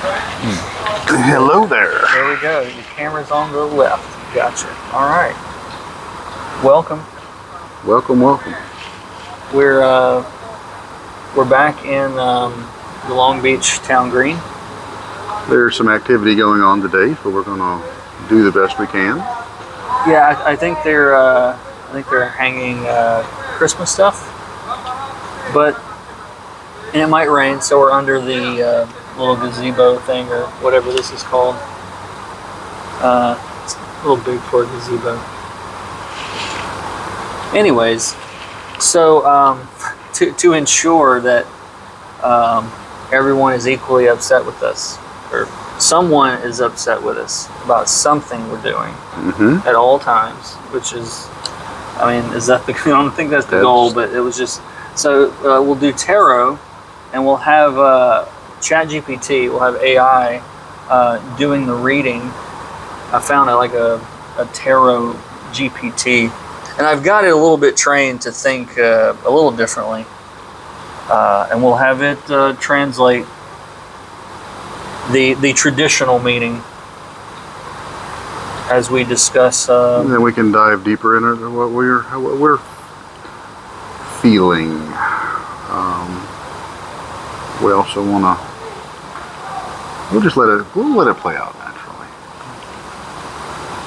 Hello there. There we go. Your camera's on the left. Gotcha. All right. Welcome. Welcome, welcome. We're back in the Long Beach Town Green. There's some activity going on today, so we're gonna do the best we can. Yeah, I think they're hanging Christmas stuff, and it might rain, so we're under the little gazebo thing or whatever this is called. It's a little big for a gazebo. Anyways, so to ensure that everyone is equally upset with us, or someone is upset with us about something we're doing at all times, which is, I mean, is that the? I don't think that's the goal, but it was just so we'll do tarot, and we'll have ChatGPT, we'll have AI doing the reading. I found a tarot GPT, and I've got it a little bit trained to think a little differently, and we'll have it translate the traditional meaning as we discuss. And then we can dive deeper into what we're feeling. We also want to. We'll let it play out naturally.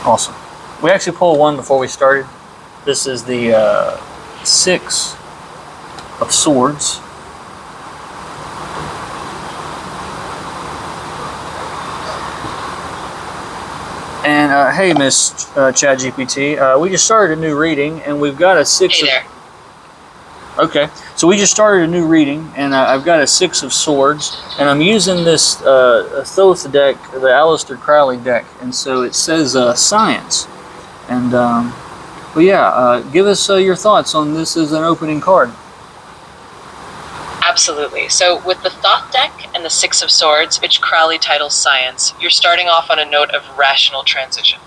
Awesome. We actually pulled one before we started. This is the Six of Swords. And hey, Miss ChatGPT, we just started a new reading, and we've got a Six. Hey there. Okay, so we just started a new reading, and I've got a Six of Swords, and I'm using this Thoth deck, the Aleister Crowley deck, and so it says science. And well, yeah, give us your thoughts on this as an opening card. Absolutely. So with the Thoth deck and the Six of Swords, which Crowley titles Science, you're starting off on a note of rational transition.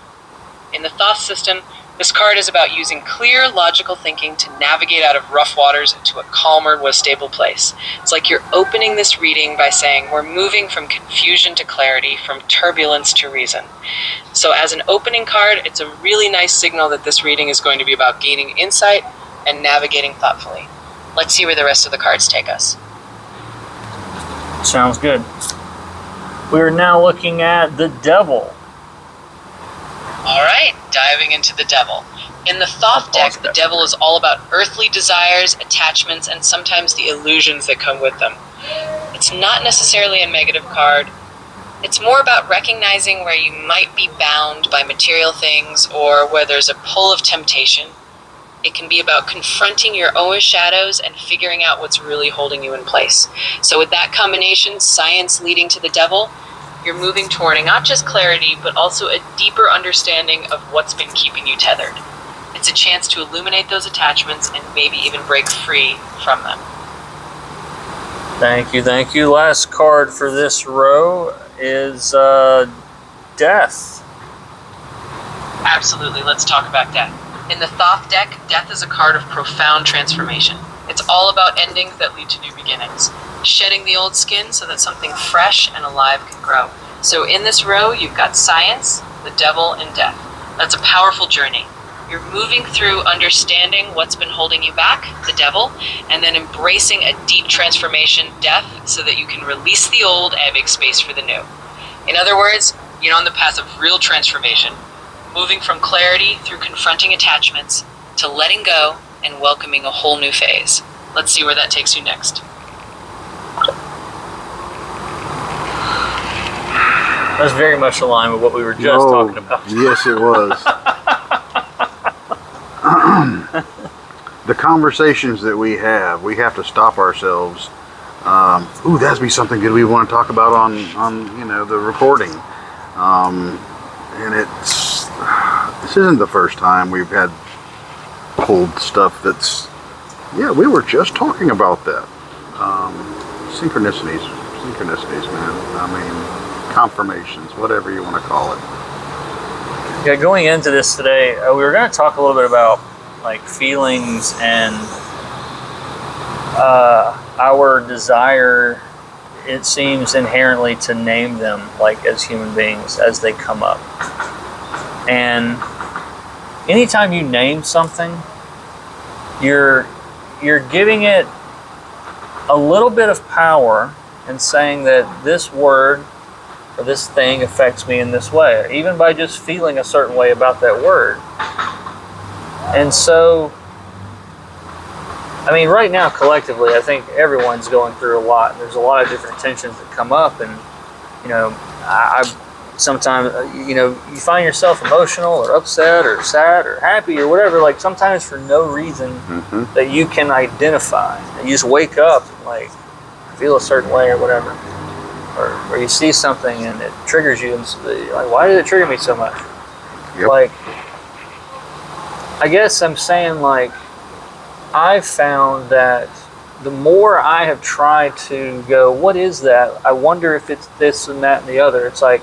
In the Thoth system, this card is about using clear, logical thinking to navigate out of rough waters into a calmer, more stable place. It's like you're opening this reading by saying, we're moving from confusion to clarity, from turbulence to reason. So as an opening card, it's a really nice signal that this reading is going to be about gaining insight and navigating thoughtfully. Let's see where the rest of the cards take us. Sounds good. We're now looking at the Devil. All right, diving into the Devil. In the Thoth deck, the Devil is all about earthly desires, attachments, and sometimes the illusions that come with them. It's not necessarily a negative card. It's more about recognizing where you might be bound by material things or where there's a pull of temptation. It can be about confronting your own shadows and figuring out what's really holding you in place. So with that combination, science leading to the Devil, you're moving toward not just clarity, but also a deeper understanding of what's been keeping you tethered. It's a chance to illuminate those attachments and maybe even break free from them. Thank you, thank you. Last card for this row is Death. Absolutely, let's talk about death. In the Thoth deck, death is a card of profound transformation. It's all about endings that lead to new beginnings. Shedding the old skin so that something fresh and alive can grow. So in this row, you've got science, the Devil, and death. That's a powerful journey. You're moving through understanding what's been holding you back, the Devil, and then embracing a deep transformation, death, so that you can release the old and make space for the new. In other words, you're on the path of real transformation, moving from clarity through confronting attachments to letting go and welcoming a whole new phase. Let's see where that takes you next. That's very much aligned with what we were just talking about. Yes, it was. The conversations that we have to stop ourselves. Ooh, that'd be something good we want to talk about on the recording. And this isn't the first time we've had pulled stuff that's, we were just talking about that. Synchronicities, man. I mean, confirmations, whatever you want to call it. Yeah, going into this today, we were going to talk a little bit about like feelings and our desire it seems inherently to name them like as human beings as they come up. And anytime you name something, you're giving it a little bit of power and saying that this word or this thing affects me in this way, even by just feeling a certain way about that word. And so, I mean, right now, collectively, I think everyone's going through a lot. There's a lot of different tensions that come up, and, you know, I sometimes, you know, you find yourself emotional or upset or sad or happy or whatever, like sometimes for no reason that you can identify. You just wake up and, like, feel a certain way or whatever. Or you see something and it triggers you, and you're like, why did it trigger me so much? Yep. Like, I guess I'm saying, like, I've found that the more I have tried to go, what is that? I wonder if it's this and that and the other. It's like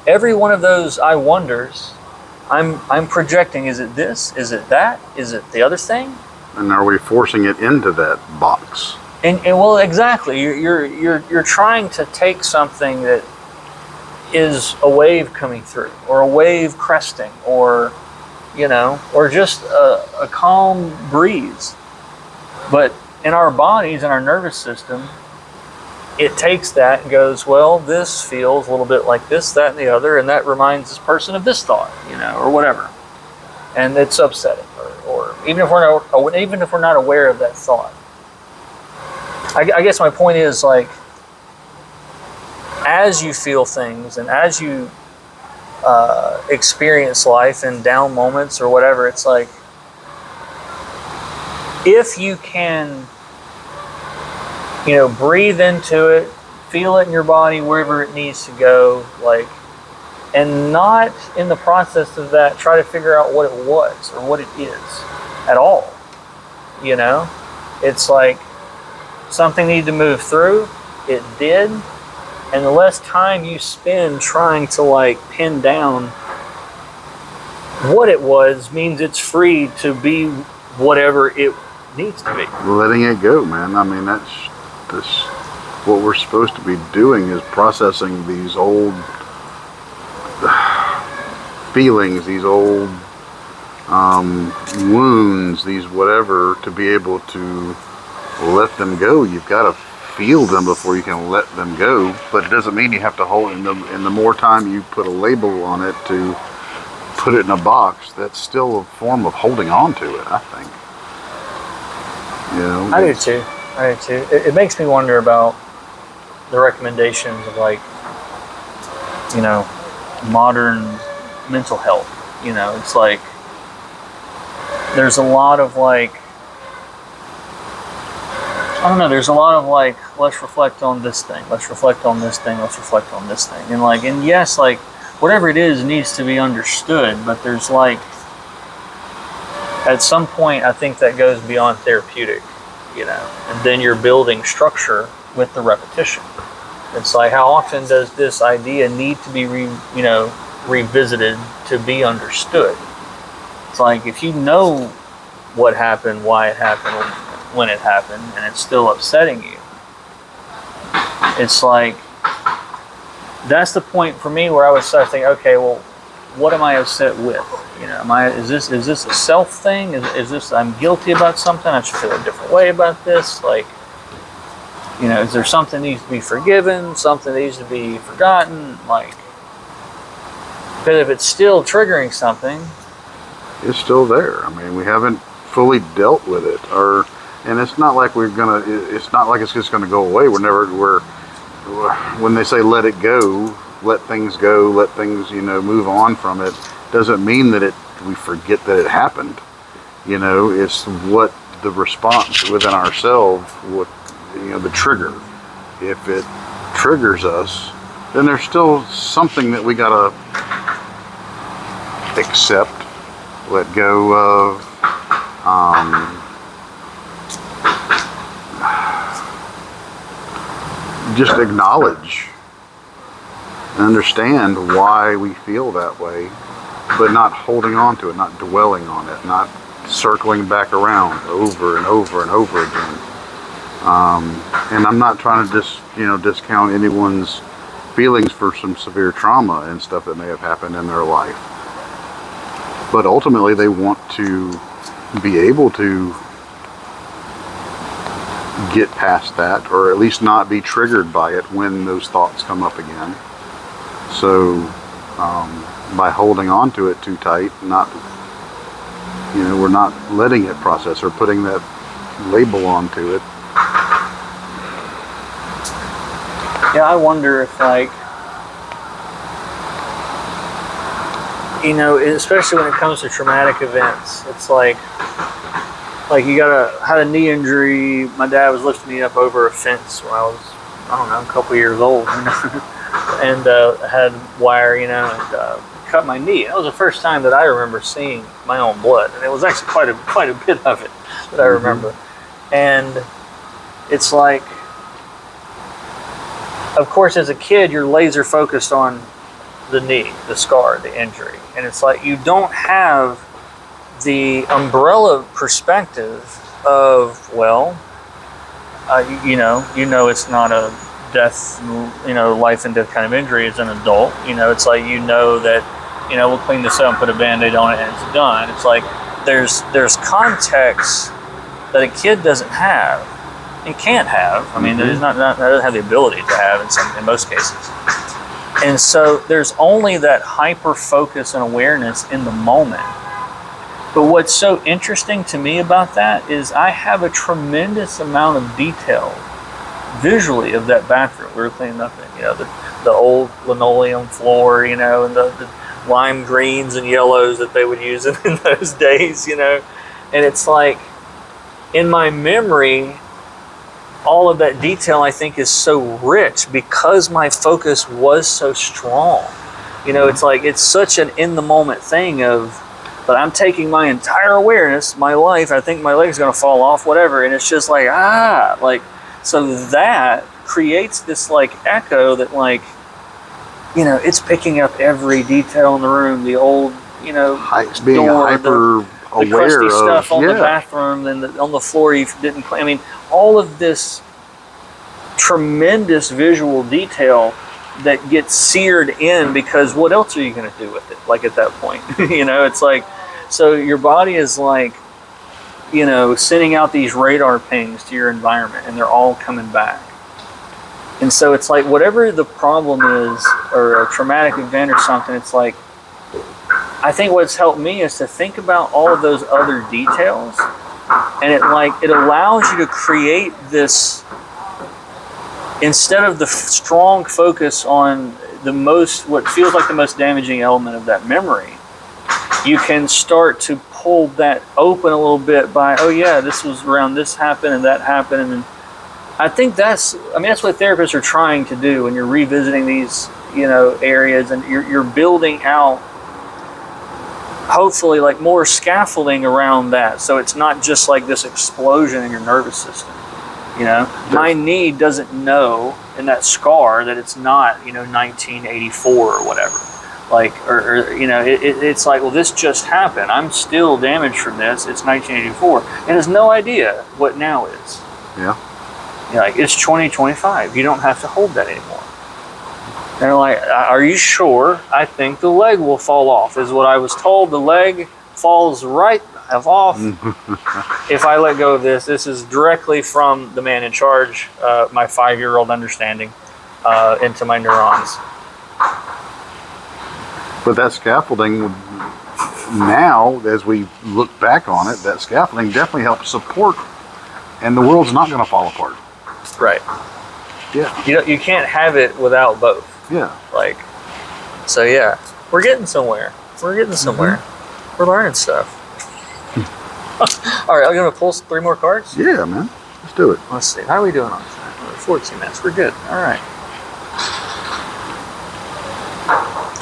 every one of those I wonders, I'm projecting. Is it this? Is it that? Is it the other thing? And are we forcing it into that box? And well, exactly. You're trying to take something that is a wave coming through, or a wave cresting, or, you know, or just a calm breeze. But in our bodies and our nervous system, it takes that and goes, well, this feels a little bit like this, that, and the other, and that reminds this person of this thought, you know, or whatever. And it's upsetting, or even if we're not aware of that thought. I guess my point is, like, as you feel things and as you experience life in down moments or whatever, it's like, if you can, you know, breathe into it, feel it in your body wherever it needs to go, like, and not in the process of that try to figure out what it was or what it is at all. You know, it's like something needed to move through, it did, and the less time you spend trying to, like, pin down what it was means it's free to be whatever it needs to be. Letting it go, man. I mean, that's what we're supposed to be doing, is processing these old feelings, these old wounds, these whatever, to be able to let them go. You've got to feel them before you can let them go, but it doesn't mean you have to hold them. And the more time you put a label on it to put it in a box, that's still a form of holding on to it, I think. You know, I do too. It makes me wonder about the recommendations of, like, you know, modern mental health. You know, it's like there's a lot of, like, I don't know, there's a lot of, like, let's reflect on this thing, let's reflect on this thing, let's reflect on this thing. And, like, and yes, like, whatever it is needs to be understood, but there's, like, at some point, I think that goes beyond therapeutic, you know, and then you're building structure with the repetition. It's like, how often does this idea need to be, revisited to be understood? It's like, if you know what happened, why it happened, when it happened, and it's still upsetting you, it's like, that's the point for me where I would start thinking, okay, well, what am I upset with? You know, is this a self thing? Is this, I'm guilty about something, I should feel a different way about this? Like, you know, is there something that needs to be forgiven, something that needs to be forgotten? Like, because if it's still triggering something, it's still there. I mean, we haven't fully dealt with it, and it's not like it's not like it's just gonna go away. When they say let it go, let things go, let things, you know, move on from it, doesn't mean that we forget that it happened. You know, it's what the response within ourselves, what, you know, the trigger. If it triggers us, then there's still something that we gotta accept, let go of, just acknowledge and understand why we feel that way, but not holding on to it, not dwelling on it, not circling back around over and over and over again. And I'm not trying to discount anyone's feelings for some severe trauma and stuff that may have happened in their life. But ultimately, they want to be able to get past that, or at least not be triggered by it when those thoughts come up again. So by holding on to it too tight, we're not letting it process or putting that label onto it. Yeah, I wonder if, like, especially when it comes to traumatic events, it's like had a knee injury. My dad was lifting me up over a fence when I was, a couple years old, and had wire, and cut my knee. That was the first time that I remember seeing my own blood, and it was actually quite a bit of it that I remember. And it's like, of course, as a kid, you're laser focused on the knee, the scar, the injury, and it's like you don't have the umbrella perspective of, it's not a death, life and death kind of injury as an adult. It's like, that, we'll clean this up, put a Band-Aid on it, and it's done. It's like there's context that a kid doesn't have and can't have. I mean, there's not doesn't have the ability to have in most cases. And so there's only that hyper focus and awareness in the moment. But what's so interesting to me about that is I have a tremendous amount of detail visually of that bathroom. We were cleaning up the old linoleum floor, and the lime greens and yellows that they would use in those days, and it's like, in my memory, all of that detail, I think, is so rich because my focus was so strong. It's like, it's such an in the moment thing but I'm taking my entire awareness, my life, I think my leg's gonna fall off, whatever, and it's just like, so that creates this like echo that, like, it's picking up every detail in the room, the old, being door, hyper aware the crusty of stuff on the bathroom and on the floor you didn't clean. I mean, all of this tremendous visual detail that gets seared in, because what else are you going to do with it? Like, at that point, it's like, so your body is like, sending out these radar pings to your environment, and they're all coming back. And so it's like, whatever the problem is, or a traumatic event or something, it's like, I think what's helped me is to think about all of those other details, and it allows you to create this, instead of the strong focus on what feels like the most damaging element of that memory, you can start to pull that open a little bit by, oh yeah, this was around, this happened and that happened. And I think that's what therapists are trying to do when you're revisiting these, areas, and you're building out, hopefully, like, more scaffolding around that, so it's not just like this explosion in your nervous system. My knee doesn't know in that scar that it's not 1984 or whatever, like, it's like, well, this just happened, I'm still damaged from this, it's 1984, and has no idea what now is. Like, it's 2025, you don't have to hold that anymore. They're like, are you sure? I think the leg will fall off, is what I was told. The leg falls right off if I let go of this. This is directly from the man in charge, my 5-year-old understanding into my neurons. But that scaffolding, now, as we look back on it, that scaffolding definitely helps support, and the world's not going to fall apart. Right. Yeah. You can't have it without both. Yeah. Like, so yeah, we're getting somewhere. We're learning stuff. All right, I'm going to pull 3 more cards? Yeah, man. Let's do it. Let's see. How are we doing on time? 14 minutes. We're good. All right.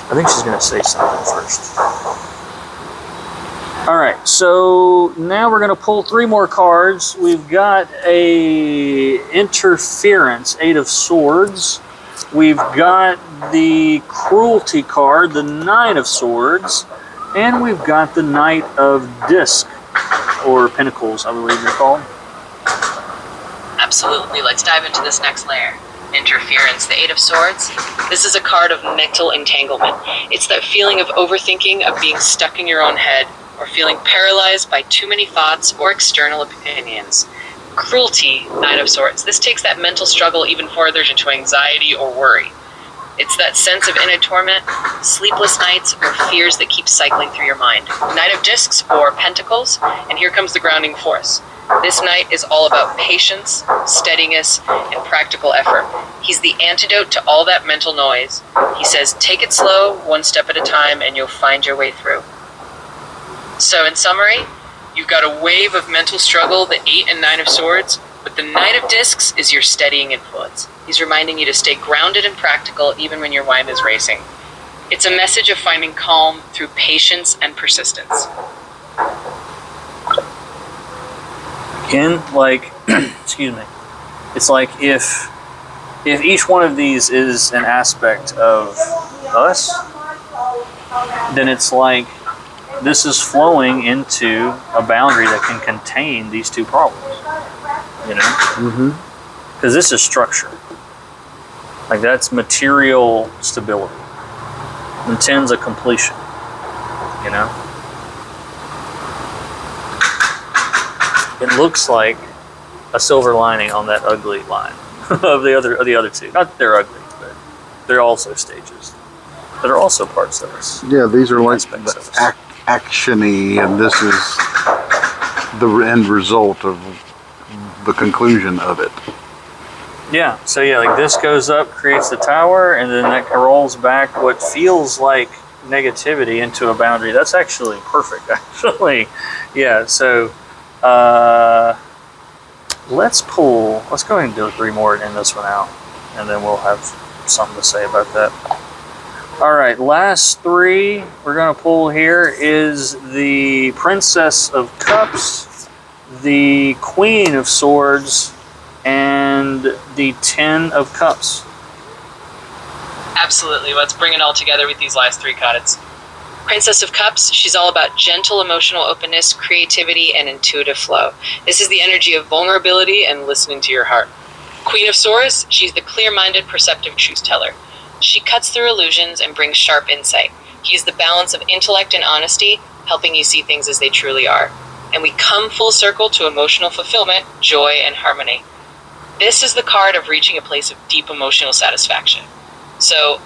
I think she's going to say something first. All right, so now we're going to pull 3 more cards. We've got a interference, 8 of Swords. We've got the cruelty card, the 9 of Swords. And we've got the Knight of Disc, or Pentacles, I believe they're called. Absolutely. Let's dive into this next layer. Interference, the Eight of Swords. This is a card of mental entanglement. It's that feeling of overthinking, of being stuck in your own head, or feeling paralyzed by too many thoughts or external opinions. Cruelty, Knight of Swords. This takes that mental struggle even further into anxiety or worry. It's that sense of inner torment, sleepless nights, or fears that keep cycling through your mind. Knight of Discs, or Pentacles, and here comes the grounding force. This knight is all about patience, steadiness, and practical effort. He's the antidote to all that mental noise. He says, take it slow, one step at a time, and you'll find your way through. So in summary, you've got a wave of mental struggle, the 8 and 9 of Swords, but the Knight of Discs is your steadying influence. He's reminding you to stay grounded and practical even when your mind is racing. It's a message of finding calm through patience and persistence. Again, like, excuse me, it's like if each one of these is an aspect of us, then it's like this is flowing into a boundary that can contain these two problems, you know? Because this is structure. Like, that's material stability. And 10's a completion, you know? It looks like a silver lining on that ugly line of the other two. Not that they're ugly, but they're also stages. That are also parts of us. Yeah, these are like Aspects the of us. actiony, and this is the end result of the conclusion of it. Yeah, so yeah, like this goes up, creates the tower, and then that rolls back what feels like negativity into a boundary. That's actually perfect, actually. Yeah, so let's go ahead and do 3 more and end this one out, and then we'll have something to say about that. All right, last 3 we're going to pull here is the Princess of Cups, the Queen of Swords, and the 10 of Cups. Absolutely. Let's bring it all together with these last 3 cards. Princess of Cups, she's all about gentle emotional openness, creativity, and intuitive flow. This is the energy of vulnerability and listening to your heart. Queen of Swords, she's the clear-minded, perceptive truth teller. She cuts through illusions and brings sharp insight. He's the balance of intellect and honesty, helping you see things as they truly are. And we come full circle to emotional fulfillment, joy, and harmony. This is the card of reaching a place of deep emotional satisfaction. So,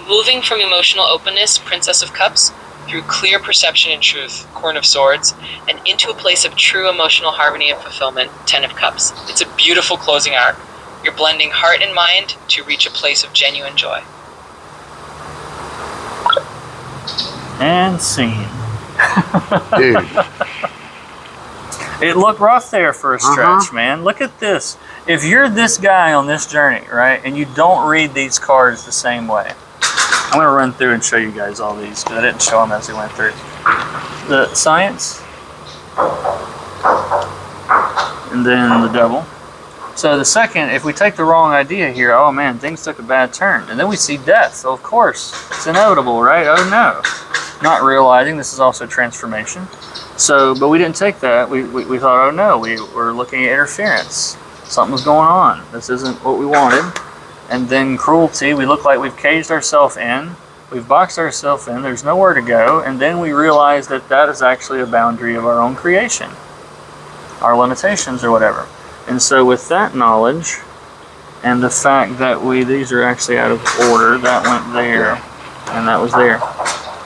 moving from emotional openness, Princess of Cups, through clear perception and truth, Queen of Swords, and into a place of true emotional harmony and fulfillment, 10 of Cups. It's a beautiful closing arc. You're blending heart and mind to reach a place of genuine joy. And scene. Dude. It looked rough there for a stretch, man. Look at this. If you're this guy on this journey, right, and you don't read these cards the same way, I'm going to run through and show you guys all these, because I didn't show them as we went through. The Science, and then the Devil. So the second, if we take the wrong idea here, oh man, things took a bad turn. And then we see death. So of course, it's inevitable, right? Oh no. Not realizing this is also transformation. So, but we didn't take that. We thought, oh no, we were looking at interference. Something's going on. This isn't what we wanted. And then cruelty, we look like we've caged ourselves in. We've boxed ourselves in. There's nowhere to go. And then we realize that that is actually a boundary of our own creation. Our limitations or whatever. And so with that knowledge, and the fact that these are actually out of order, that went there, and that was there.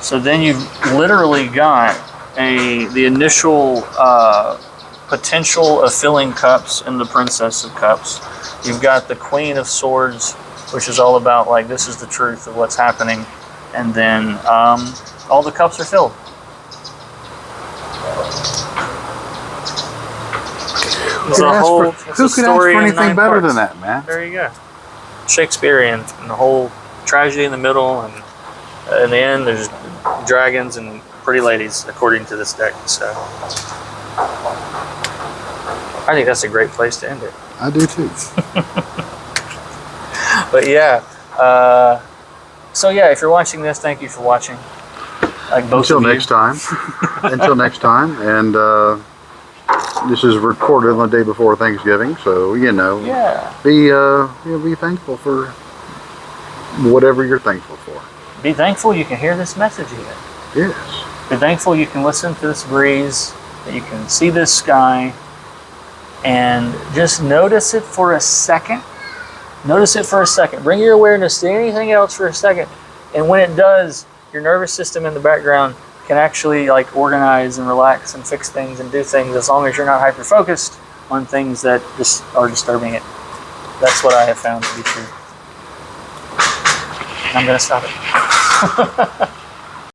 So then you've literally got the initial potential of filling cups in the Princess of Cups. You've got the Queen of Swords, which is all about like, this is the truth of what's happening. And then all the cups are filled. Who could ask for anything better than that, man? There you go. Shakespearean, and the whole tragedy in the middle, and in the end, there's dragons and pretty ladies, according to this deck. So, I think that's a great place to end it. I do too. But yeah, so yeah, if you're watching this, thank you for watching. Like both Until of you. next time. Until next time, and this is recorded on the day before Thanksgiving, so Yeah. be thankful for whatever you're thankful for. Be thankful you can hear this message again. Yes. Be thankful you can listen to this breeze, that you can see this sky, and just notice it for a second. Notice it for a second. Bring your awareness to anything else for a second. And when it does, your nervous system in the background can actually like organize and relax and fix things and do things, as long as you're not hyper-focused on things that just are disturbing it. That's what I have found to be true. And I'm going to stop it.